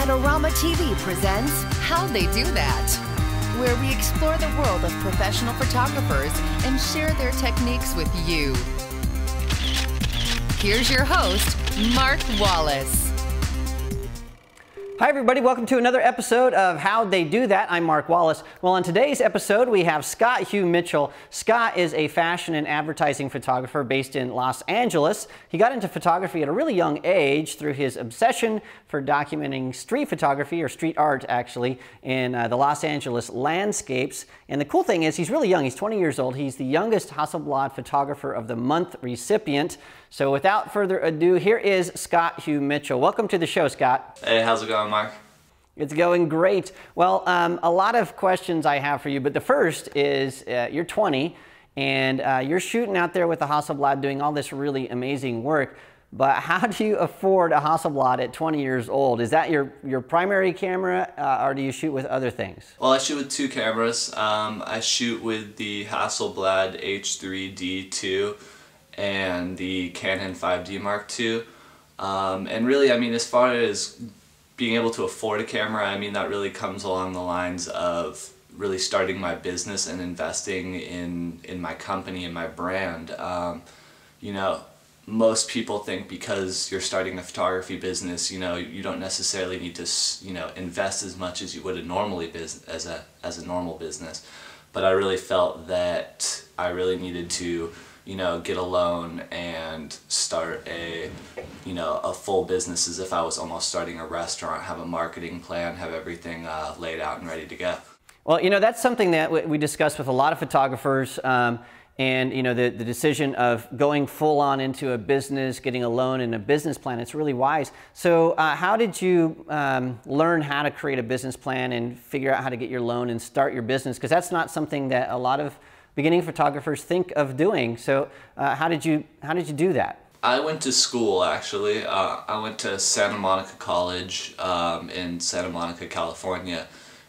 Adorama TV presents How They Do That, where we explore the world of professional photographers and share their techniques with you. Here's your host, Mark Wallace. Hi everybody, welcome to another episode of How They Do That. I'm Mark Wallace. Well, on today's episode we have Scott Hugh Mitchell. Scott is a fashion and advertising photographer based in Los Angeles. He got into photography at a really young age through his obsession for documenting street photography, or street art actually, in the Los Angeles landscapes. And the cool thing is he's really young. He's 20 years old. He's the youngest Hasselblad Photographer of the Month recipient. So without further ado, here is Scott Hugh Mitchell. Welcome to the show, Scott. Hey, how's it going, Mark? It's going great. Well, a lot of questions I have for you, but the first is you're 20 and you're shooting out there with the Hasselblad doing all this really amazing work, but how do you afford a Hasselblad at 20 years old? Is that your primary camera or do you shoot with other things? Well, I shoot with two cameras. I shoot with the Hasselblad H3D2 and the Canon 5D Mark II. And really, I mean, as far as being able to afford a camera, I mean, that really comes along the lines of really starting my business and investing in my company and my brand. You know, most people think because you're starting a photography business, you know, you don't necessarily need to, you know, invest as much as you would a normally as a normal business. But I really felt that I really needed to, you know, get a loan and start a full business as if I was almost starting a restaurant, have a marketing plan, have everything laid out and ready to go. Well, you know, that's something that we discuss with a lot of photographers, and you know, the decision of going full on into a business, getting a loan and a business plan, it's really wise. So how did you learn how to create a business plan and figure out how to get your loan and start your business? Because that's not something that a lot of beginning photographers think of doing. So how did you do that? I went to school, actually. I went to Santa Monica College in Santa Monica, California,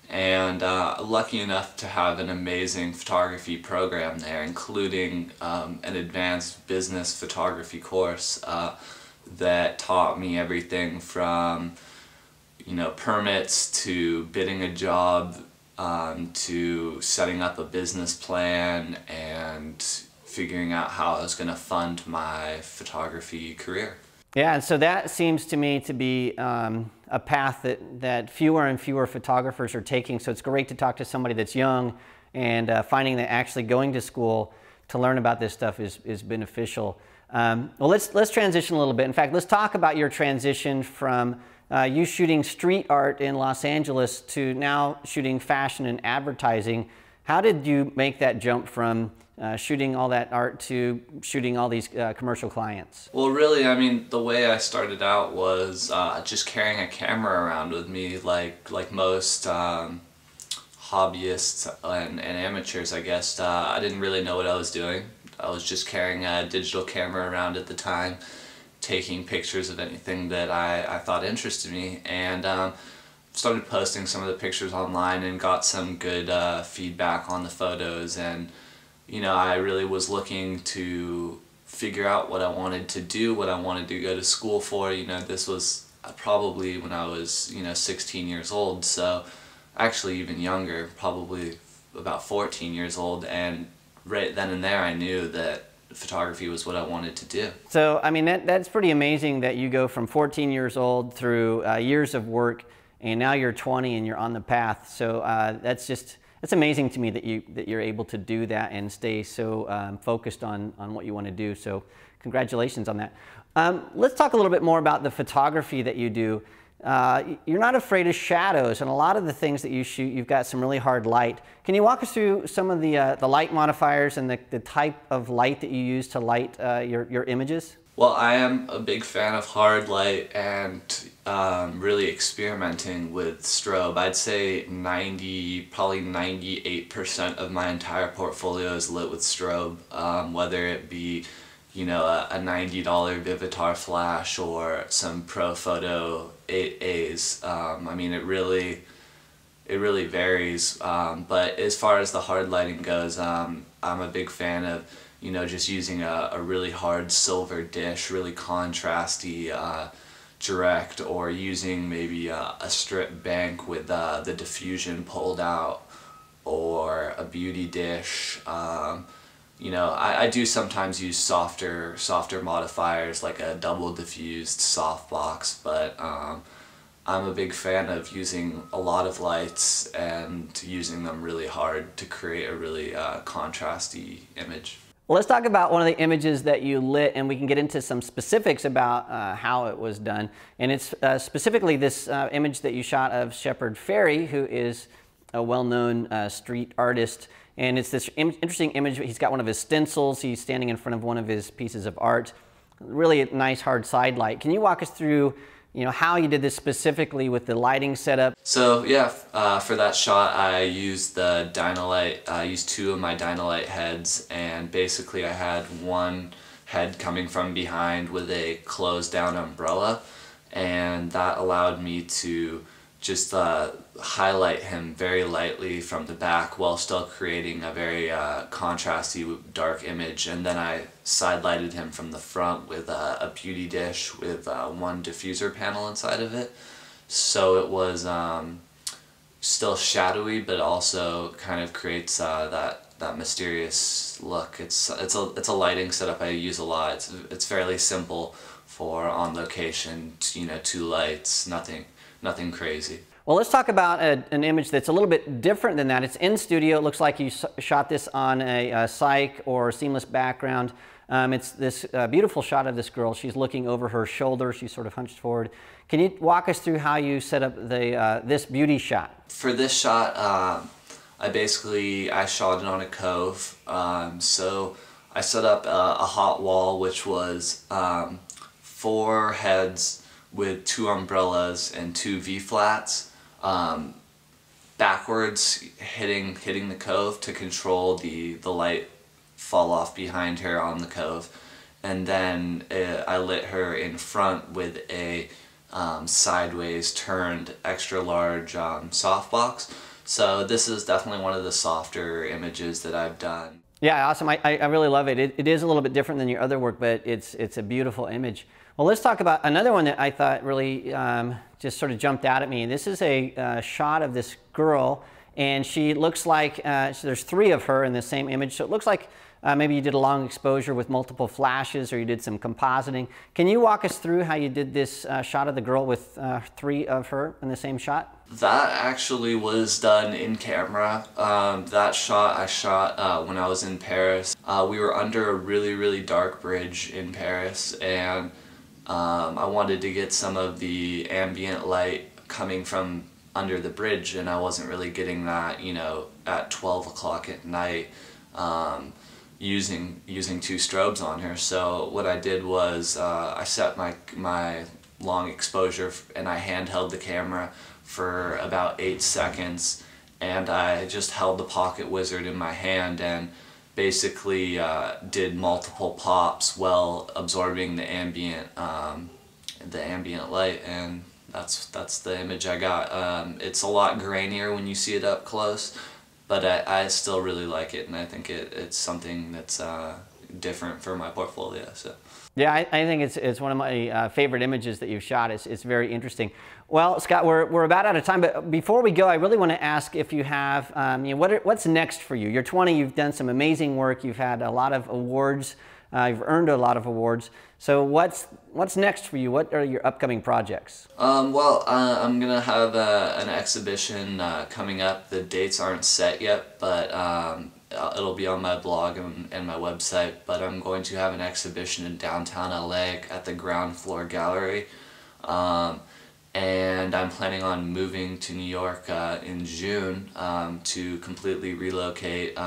and lucky enough to have an amazing photography program there, including an advanced business photography course that taught me everything from, you know, permits to bidding a job, to setting up a business plan and figuring out how I was going to fund my photography career. Yeah, and so that seems to me to be a path that fewer and fewer photographers are taking. So it's great to talk to somebody that's young and finding that actually going to school to learn about this stuff is beneficial. Well, let's transition a little bit. In fact, let's talk about your transition from you shooting street art in Los Angeles to now shooting fashion and advertising. How did you make that jump from shooting all that art to shooting all these commercial clients? Well, really, I mean, the way I started out was just carrying a camera around with me, like most hobbyists and amateurs, I guess. I didn't really know what I was doing. I was just carrying a digital camera around at the time, taking pictures of anything that I thought interested me, and started posting some of the pictures online and got some good feedback on the photos. And you know, I really was looking to figure out what I wanted to do, what I wanted to go to school for. You know, this was probably when I was, you know, 16 years old, so actually even younger, probably about 14 years old, and right then and there I knew that photography was what I wanted to do. So, I mean, that's pretty amazing that you go from 14 years old through years of work, and now you're 20 and you're on the path. So it's amazing to me that you're able to do that and stay so focused on what you want to do. So congratulations on that. Let's talk a little bit more about the photography that you do. You're not afraid of shadows, and a lot of the things that you shoot, you've got some really hard light. Can you walk us through some of the light modifiers and the type of light that you use to light your images? Well, I am a big fan of hard light and really experimenting with strobe. I'd say probably 98% of my entire portfolio is lit with strobe, whether it be, you know, a $90 Vivitar flash or some Profoto 8As. I mean, it really varies. But as far as the hard lighting goes, I'm a big fan of, you know, just using a really hard silver dish, really contrasty, direct, or using maybe a strip bank with the diffusion pulled out, or a beauty dish. You know, I do sometimes use softer modifiers like a double diffused softbox, but I'm a big fan of using a lot of lights and using them really hard to create a really contrasty image. Well, let's talk about one of the images that you lit, and we can get into some specifics about how it was done. And it's specifically this image that you shot of Shepard Fairey, who is a well-known street artist. And it's this interesting image. He's got one of his stencils. He's standing in front of one of his pieces of art. Really a nice hard side light. Can you walk us through, you know, how you did this specifically with the lighting setup? So yeah, for that shot I used the Dynalight. I used 2 of my Dynalight heads, and basically I had one head coming from behind with a closed down umbrella, and that allowed me to just highlight him very lightly from the back while still creating a very contrasty dark image. And then I side lighted him from the front with a beauty dish with one diffuser panel inside of it, so it was still shadowy but also kind of creates that mysterious look. It's a lighting setup I use a lot. It's fairly simple for on location, you know, 2 lights, nothing crazy. Well, let's talk about an image that's a little bit different than that. It's in studio. It looks like you shot this on a cyc or seamless background. It's this beautiful shot of this girl. She's looking over her shoulder. She's sort of hunched forward. Can you walk us through how you set up the this beauty shot? For this shot, I shot it on a cove. So I set up a hot wall, which was 4 heads with 2 umbrellas and 2 V-flats, backwards hitting the cove to control the light fall off behind her on the cove. And then I lit her in front with a sideways turned extra large softbox. So this is definitely one of the softer images that I've done. Yeah, awesome. I really love it. It is a little bit different than your other work, but it's a beautiful image. Well, let's talk about another one that I thought really just sort of jumped out at me. This is a shot of this girl, and she looks like, so there's 3 of her in the same image, so it looks like maybe you did a long exposure with multiple flashes, or you did some compositing. Can you walk us through how you did this shot of the girl with 3 of her in the same shot? That actually was done in camera. That shot I shot when I was in Paris. We were under a really dark bridge in Paris, and I wanted to get some of the ambient light coming from under the bridge, and I wasn't really getting that, you know, at 12 o'clock at night, using 2 strobes on her. So what I did was I set my long exposure, and I handheld the camera for about 8 seconds, and I just held the pocket wizard in my hand and basically did multiple pops while absorbing the ambient light, and that's the image I got. It's a lot grainier when you see it up close, but I still really like it, and I think it's something that's different for my portfolio. So. Yeah, I think it's one of my favorite images that you've shot. It's very interesting. Well, Scott, we're about out of time, but before we go, I really want to ask if you have, you know, what's next for you? You're 20, you've done some amazing work, you've had a lot of awards, you've earned a lot of awards. So what's next for you? What are your upcoming projects? Well, I'm gonna have an exhibition coming up. The dates aren't set yet, but it'll be on my blog and my website. But I'm going to have an exhibition in downtown LA at the ground floor gallery. And I'm planning on moving to New York in June to completely relocate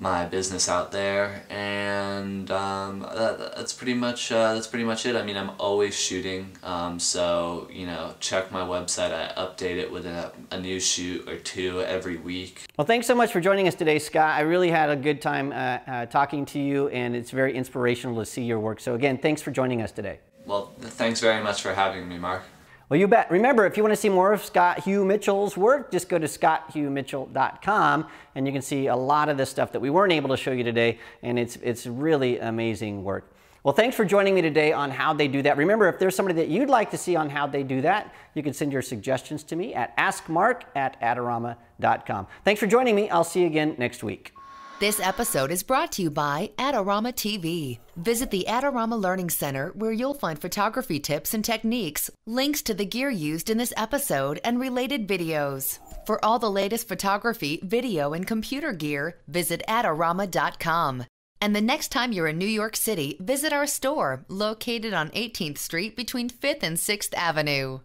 my business out there, and that's pretty much it. I mean, I'm always shooting, so you know, check my website. I update it with a new shoot or 2 every week. Well, thanks so much for joining us today, Scott. I really had a good time talking to you, and it's very inspirational to see your work. So again, thanks for joining us today. Well, thanks very much for having me, Mark. Well, you bet. Remember, if you want to see more of Scott Hugh Mitchell's work, just go to scotthughmitchell.com, and you can see a lot of the stuff that we weren't able to show you today, and it's really amazing work. Well, thanks for joining me today on how they do that. Remember, if there's somebody that you'd like to see on how they do that, you can send your suggestions to me at askmark@adorama.com. Thanks for joining me. I'll see you again next week. This episode is brought to you by Adorama TV. Visit the Adorama Learning Center where you'll find photography tips and techniques, links to the gear used in this episode, and related videos. For all the latest photography, video, and computer gear, visit Adorama.com. And the next time you're in New York City, visit our store located on 18th Street between 5th and 6th Avenue.